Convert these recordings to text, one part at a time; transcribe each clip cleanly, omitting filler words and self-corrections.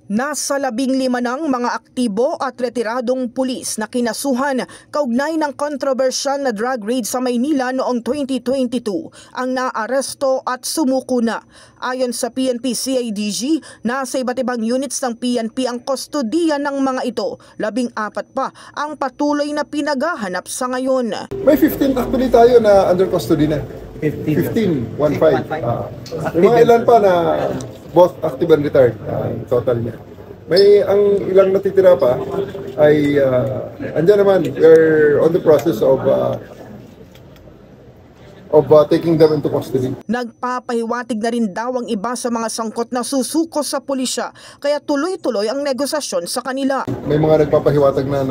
Nasa 15 ng mga aktibo at retiradong pulis na kinasuhan kaugnay ng kontrobersyal na drug raid sa Maynila noong 2022 ang naaresto at sumuko na. Ayon sa PNP-CIDG, nasa iba't ibang units ng PNP ang kustodiya ng mga ito. 14 pa ang patuloy na pinaghahanap sa ngayon. May 15 actually tayo na under custody na. 15. May mga ilan pa na both active and retired, total niya. May ang ilang natitira pa ay andyan naman, we're on the process of taking them into custody. Nagpapahiwatig na rin daw ang iba sa mga sangkot na susuko sa pulisya, kaya tuloy-tuloy ang negosasyon sa kanila. May mga nagpapahiwatig na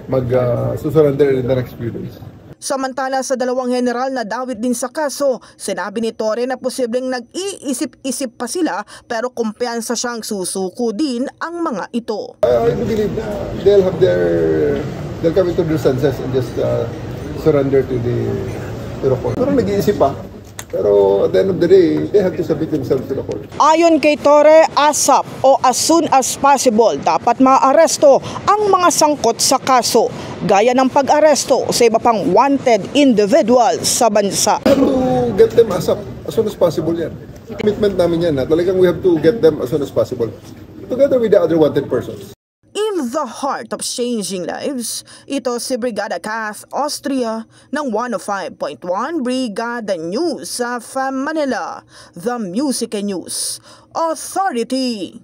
mag-surrender in the next few days. Samantala sa dalawang general na dawit din sa kaso, sinabi ni Torre na posibleng nag-iisip-isip pa sila pero kumpiyansa siyang susuko din ang mga ito. I believe na they'll come into their senses and just surrender to the court. Pero nag-iisip pa. Pero at the end of the day, they have to submit themselves to the court. Ayon kay Torre, ASAP o as soon as possible dapat maaresto ang mga sangkot sa kaso, gaya ng pag-aresto sa iba pang wanted individuals sa bansa. We have to get them ASAP, as soon as possible yan. Commitment namin yan, talagang we have to get them as soon as possible, together with the other wanted persons. In the heart of changing lives, ito si Brigada Kath Austria ng 105.1 Brigada News sa Manila, the Music and News Authority.